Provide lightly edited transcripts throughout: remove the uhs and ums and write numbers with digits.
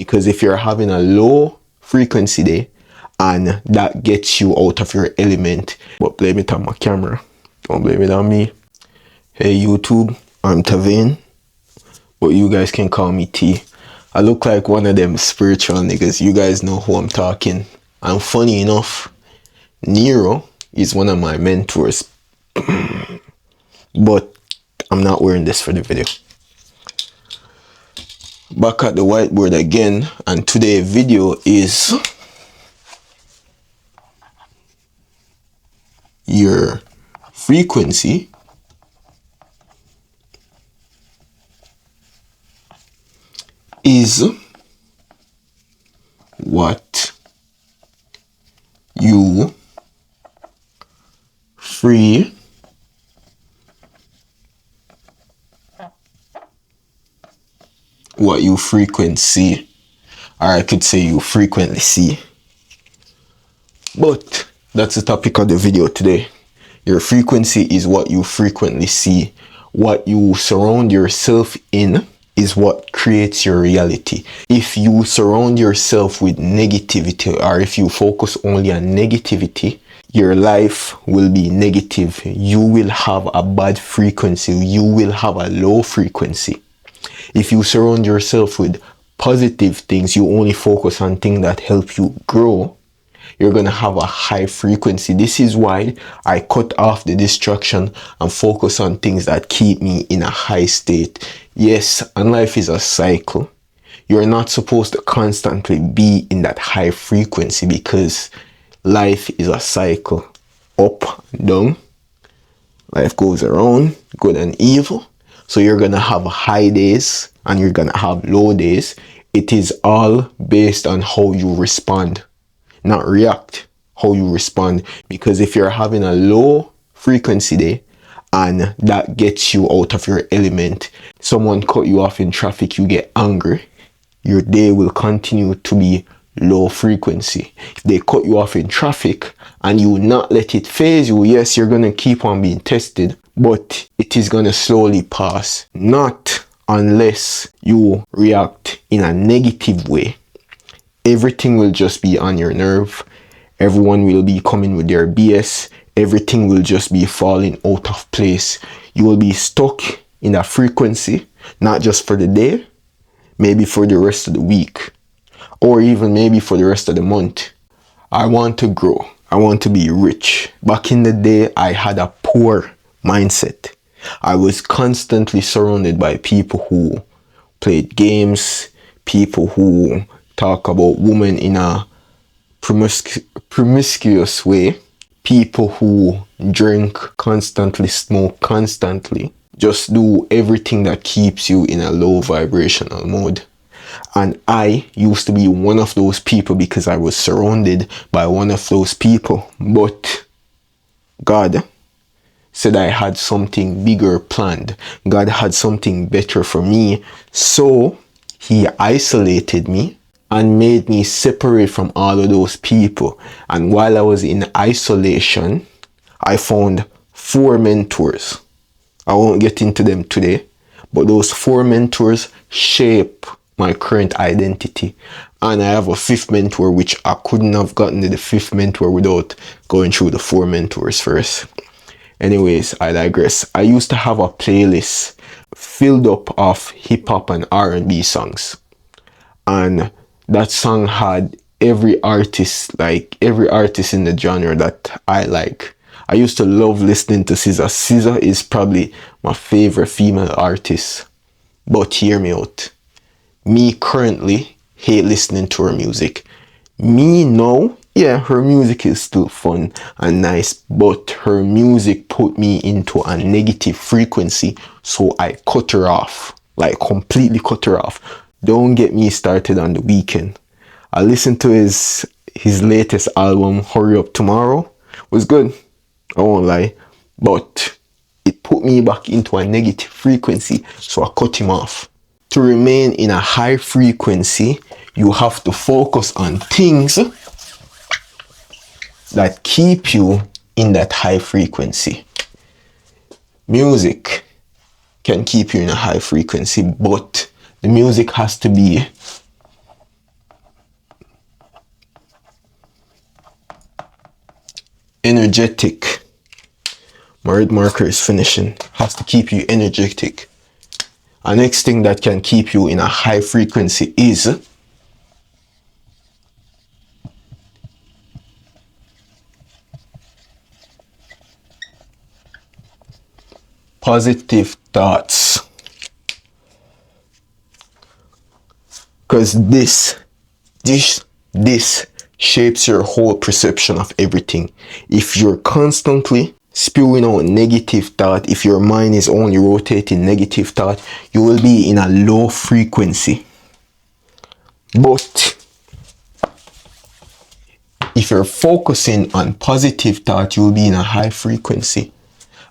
because if you're having a low frequency day and that gets you out of your element, but blame it on my camera, don't blame it on me. Hey YouTube, I'm Tavane, but you guys can call me T. I look like one of them spiritual niggas. You guys know who I'm talking. And funny enough, Nero is one of my mentors. But I'm not wearing this for the video. Back at the whiteboard again, and today's video is your frequency is what you frequency, or I could say you frequently see. But that's the topic of the video today. Your frequency is what you frequently see. What you surround yourself in is what creates your reality. If you surround yourself with negativity, or if you focus only on negativity, your life will be negative. You will have a bad frequency. You will have a low frequency. If you surround yourself with positive things, you only focus on things that help you grow, you're going to have a high frequency. This is why I cut off the distraction and focus on things that keep me in a high state. Yes, and life is a cycle. You're not supposed to constantly be in that high frequency because life is a cycle. Up, down. Life goes around, good and evil. So you're going to have high days and you're going to have low days. It is all based on how you respond, not react, how you respond. Because if you're having a low frequency day and that gets you out of your element, someone cut you off in traffic, you get angry, your day will continue to be low frequency. They cut you off in traffic and you not let it phase you. Yes, you're going to keep on being tested, but it is going to slowly pass. Not unless you react in a negative way. Everything will just be on your nerve. Everyone will be coming with their BS. Everything will just be falling out of place. You will be stuck in a frequency, not just for the day, maybe for the rest of the week, or even maybe for the rest of the month. I want to grow. I want to be rich. Back in the day, I had a poor mindset. I was constantly surrounded by people who played games, people who talk about women in a promiscuous way, people who drink constantly, smoke constantly, just do everything that keeps you in a low vibrational mode. And I used to be one of those people because I was surrounded by one of those people. But God said I had something bigger planned. God had something better for me. So he isolated me and made me separate from all of those people. And while I was in isolation, I found 4 mentors. I won't get into them today, but those 4 mentors shape my current identity. And I have a 5th mentor, which I couldn't have gotten to the 5th mentor without going through the 4 mentors first. Anyways, I digress. I used to have a playlist filled up of hip-hop and R&B songs. And that song had every artist in the genre that I like. I used to love listening to SZA. SZA is probably my favorite female artist. But hear me out. Me currently hate listening to her music. Me now, yeah, her music is still fun and nice, but her music put me into a negative frequency, so I cut her off, like completely cut her off. Don't get me started on The Weeknd. I listened to his latest album, Hurry Up Tomorrow. It was good, I won't lie, but it put me back into a negative frequency, so I cut him off. To remain in a high frequency, you have to focus on things that keep you in that high frequency. Music can keep you in a high frequency, but the music has to be energetic. My red marker is finishing. Has to keep you energetic. A next thing that can keep you in a high frequency is positive thoughts. Because this shapes your whole perception of everything. If you're constantly spewing out negative thought, if your mind is only rotating negative thought, you will be in a low frequency. But if you're focusing on positive thought, you will be in a high frequency.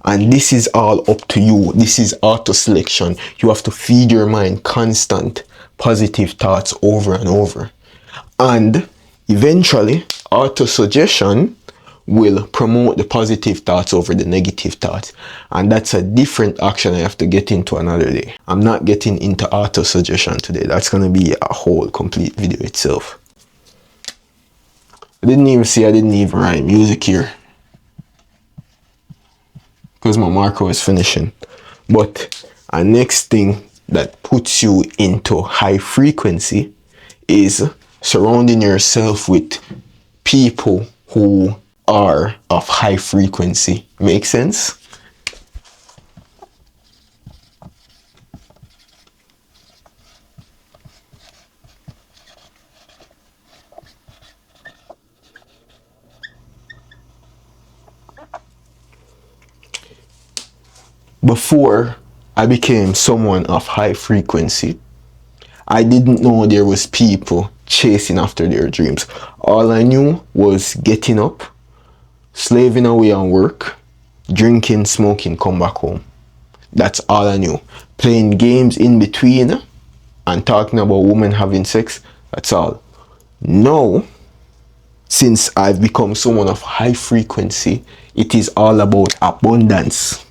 And this is all up to you. This is auto selection. You have to feed your mind constant positive thoughts over and over. And eventually, auto suggestion will promote the positive thoughts over the negative thoughts. And that's a different action I have to get into another day. I'm not getting into auto suggestion today. That's going to be a whole complete video itself. I didn't even write music here, because my marker was finishing. But a next thing that puts you into high frequency is surrounding yourself with people who are of high frequency. Make sense? Before I became someone of high frequency, I didn't know there was people chasing after their dreams. All I knew was getting up, slaving away on work, drinking, smoking, come back home. That's all I knew. Playing games in between and talking about women having sex, that's all. Now, since I've become someone of high frequency, it is all about abundance.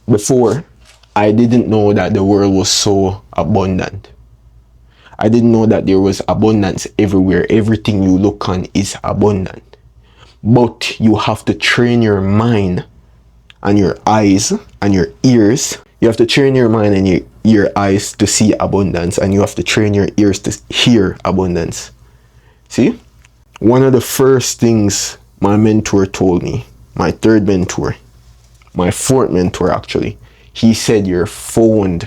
Before, I didn't know that the world was so abundant. I didn't know that there was abundance everywhere. Everything you look on is abundant. But you have to train your mind and your eyes and your ears. You have to train your mind and your eyes to see abundance, and you have to train your ears to hear abundance. See? One of the first things my mentor told me, my third mentor, my fourth mentor actually, he said your phone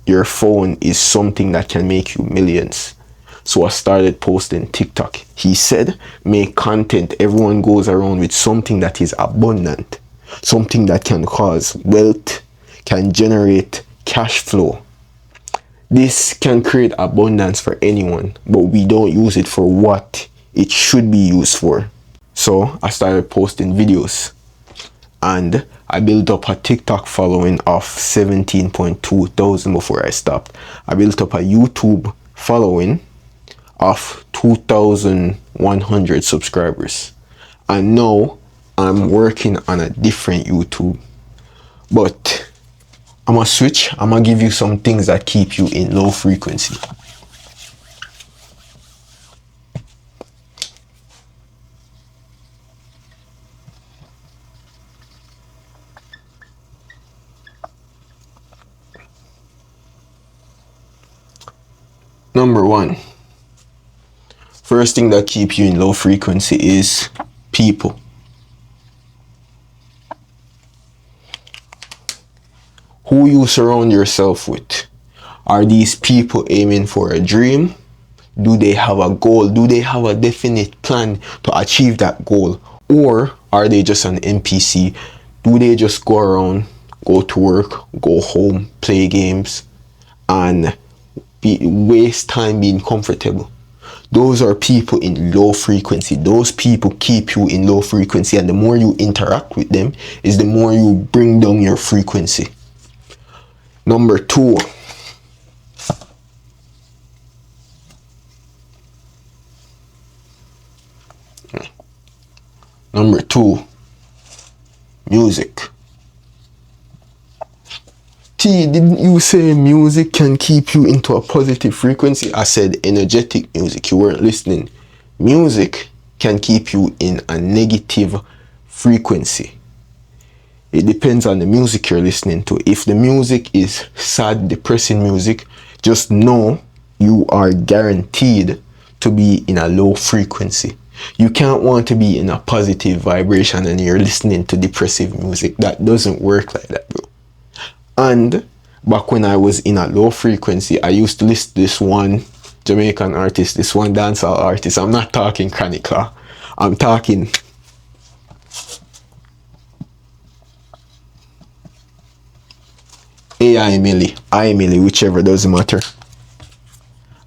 is something that can make you millions. So I started posting TikTok. He said, make content. Everyone goes around with something that is abundant, something that can cause wealth, can generate cash flow. This can create abundance for anyone, but we don't use it for what it should be used for. So I started posting videos, and I built up a TikTok following of 17.2 thousand before I stopped. I built up a YouTube following of 2,100 subscribers. And now I'm working on a different YouTube. But I'm gonna switch. I'm gonna give you some things that keep you in low frequency. Number one, first thing that keeps you in low frequency is people. Who you surround yourself with. Are these people aiming for a dream? Do they have a goal? Do they have a definite plan to achieve that goal? Or are they just an NPC? Do they just go around, go to work, go home, play games, and waste time being comfortable? Those are people in low frequency. Those people keep you in low frequency, and the more you interact with them is the more you bring down your frequency. Number two, music. T, didn't you say music can keep you into a positive frequency? I said energetic music. You weren't listening. Music can keep you in a negative frequency. It depends on the music you're listening to. If the music is sad, depressing music, just know you are guaranteed to be in a low frequency. You can't want to be in a positive vibration and you're listening to depressive music. That doesn't work like that, bro. And back when I was in a low frequency, I used to listen to this one Jamaican artist, this one dancehall artist. I'm not talking Chronic Law. I'm talking AI Millie, whichever, doesn't matter.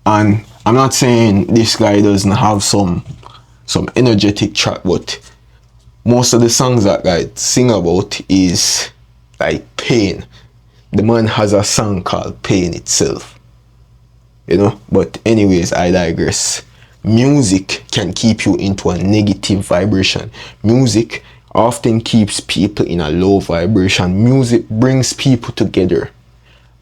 And I'm not saying this guy doesn't have some energetic track, but most of the songs that guy sing about is like pain. The man has a song called Pain itself, you know. But anyways, I digress. Music can keep you into a negative vibration. Music often keeps people in a low vibration. Music brings people together.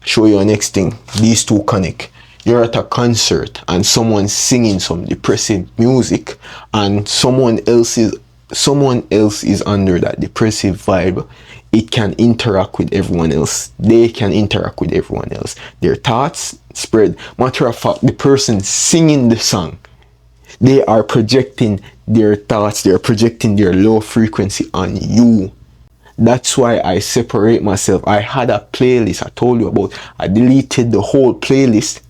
Show you a next thing. These two connect. You're at a concert and someone's singing some depressive music and someone else is under that depressive vibe. It can interact with everyone else. They can interact with everyone else. Their thoughts spread. Matter of fact, the person singing the song, they are projecting their thoughts, they're projecting their low frequency on you. That's why I separate myself. I had a playlist I told you about. I deleted the whole playlist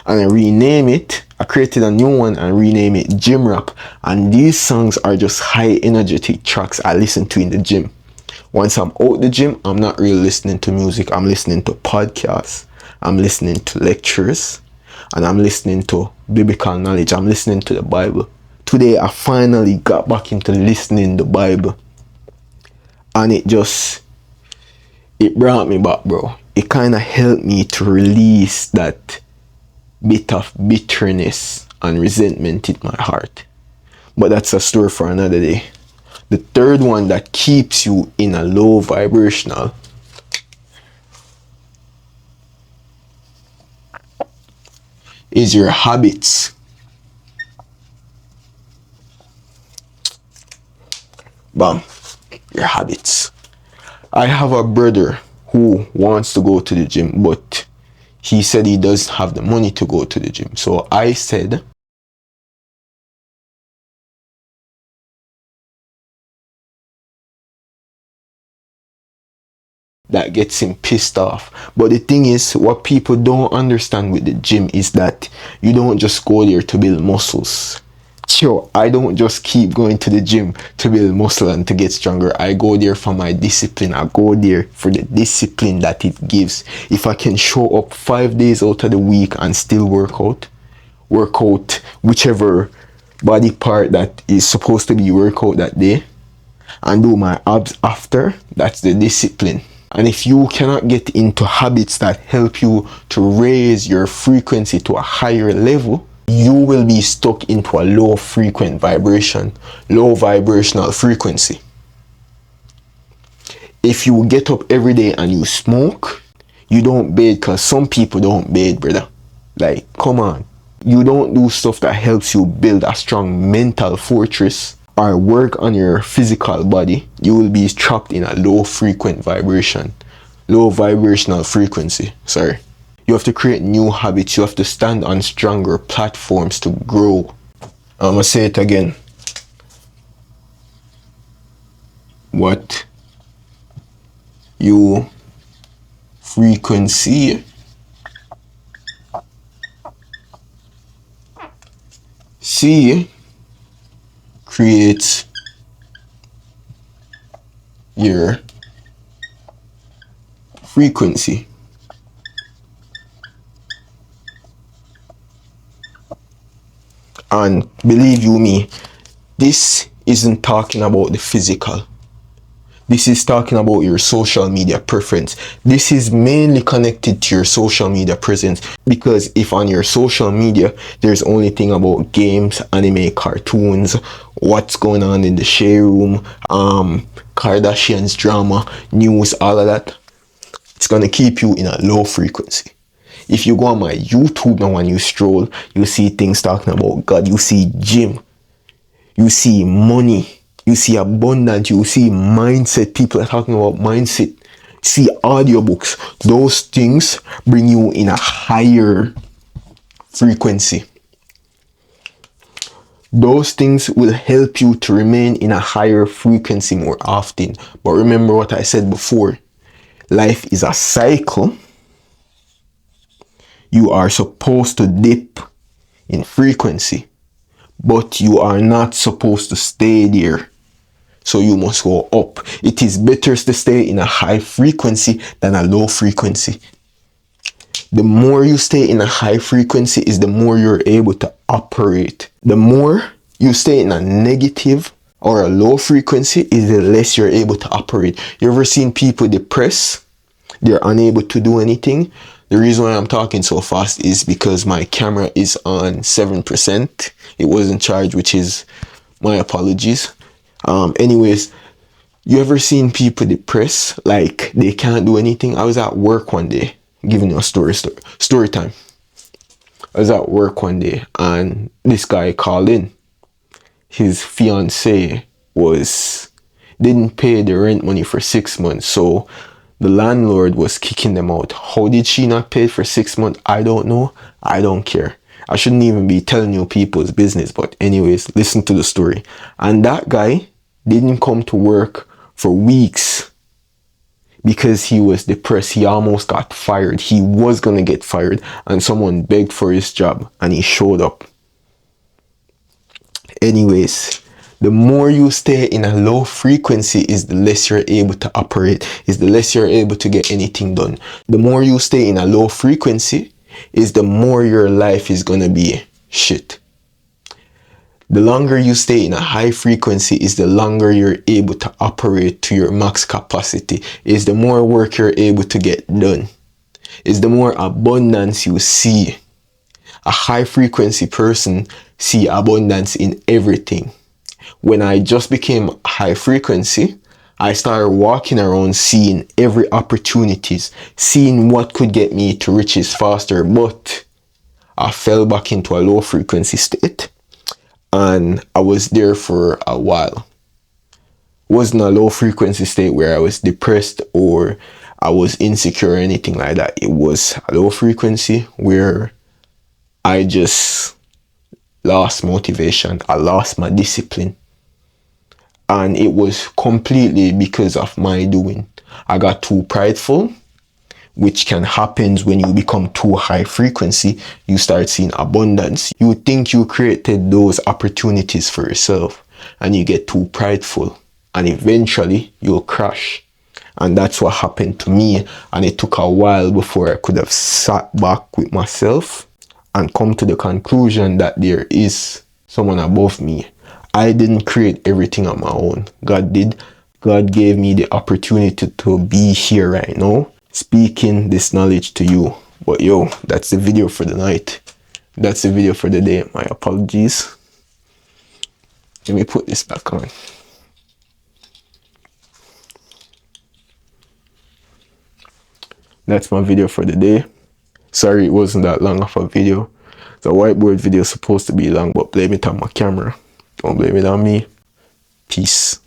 and I rename it. I created a new one and rename it Gym Rap. And these songs are just high energetic tracks I listen to in the gym. Once I'm out the gym, I'm not really listening to music. I'm listening to podcasts. I'm listening to lectures. And I'm listening to biblical knowledge. I'm listening to the Bible. Today, I finally got back into listening to the Bible. And it brought me back, bro. It kind of helped me to release that bit of bitterness and resentment in my heart. But that's a story for another day. The third one that keeps you in a low vibrational is your habits. Bam. Your habits. I have a brother who wants to go to the gym, but he said he doesn't have the money to go to the gym. So I said, that gets him pissed off. But the thing is, what people don't understand with the gym is that you don't just go there to build muscles. Sure, I don't just keep going to the gym to build muscle and to get stronger. I go there for my discipline. I go there for the discipline that it gives. If I can show up 5 days out of the week and still work out whichever body part that is supposed to be workout that day, and do my abs after, that's the discipline. And if you cannot get into habits that help you to raise your frequency to a higher level, you will be stuck into a low frequent vibration, low vibrational frequency. If you get up every day and you smoke, you don't bathe, because some people don't bathe, brother. Like, come on. You don't do stuff that helps you build a strong mental fortress or work on your physical body, you will be trapped in a low frequent vibration, low vibrational frequency. Sorry. You have to create new habits. You have to stand on stronger platforms to grow. I'm gonna say it again. What you frequency see creates your frequency. And believe you me, this isn't talking about the physical. This is talking about your social media preference. This is mainly connected to your social media presence, because if on your social media there's only thing about games, anime, cartoons, what's going on in the shade room, Kardashians drama, news, all of that, It's going to keep you in a low frequency. If you go on my YouTube now and you stroll, you see things talking about God. You see gym. You see money. You see abundance. You see mindset. People are talking about mindset. See audiobooks. Those things bring you in a higher frequency. Those things will help you to remain in a higher frequency more often. But remember what I said before. Life is a cycle. You are supposed to dip in frequency, but you are not supposed to stay there. So you must go up. It is better to stay in a high frequency than a low frequency. The more you stay in a high frequency is the more you're able to operate. The more you stay in a negative or a low frequency is the less you're able to operate. You ever seen people depressed? They're unable to do anything. The reason why I'm talking so fast is because my camera is on 7%. It wasn't charged, which is my apologies. Anyways, you ever seen people depressed? Like they can't do anything? I was at work one day, giving you a story time. I was at work one day and this guy called in. His fiance didn't pay the rent money for 6 months. So the landlord was kicking them out. How did she not pay for 6 months? I don't know. I don't care. I shouldn't even be telling you people's business. But anyways, listen to the story. And that guy didn't come to work for weeks because he was depressed. He almost got fired. He was going to get fired. And someone begged for his job and he showed up. Anyways, the more you stay in a low frequency is the less you're able to operate, is the less you're able to get anything done. The more you stay in a low frequency is the more your life is going to be shit. The longer you stay in a high frequency is the longer you're able to operate to your max capacity, is the more work you're able to get done, is the more abundance you see. A high frequency person see abundance in everything. When I just became high frequency, I started walking around seeing every opportunities, seeing what could get me to riches faster, but I fell back into a low frequency state and I was there for a while. It wasn't a low frequency state where I was depressed or I was insecure or anything like that. It was a low frequency where I just lost motivation. I lost my discipline. And it was completely because of my doing. I got too prideful, which can happen when you become too high frequency. You start seeing abundance. You think you created those opportunities for yourself and you get too prideful and eventually you'll crash. And that's what happened to me. And it took a while before I could have sat back with myself and come to the conclusion that there is someone above me. I didn't create everything on my own. God did. God gave me the opportunity to be here right now, speaking this knowledge to you. But yo, that's the video for the night. That's the video for the day. My apologies. Let me put this back on. That's my video for the day. Sorry it wasn't that long of a video. The whiteboard video is supposed to be long, but blame it on my camera. Don't blame it on me. Peace.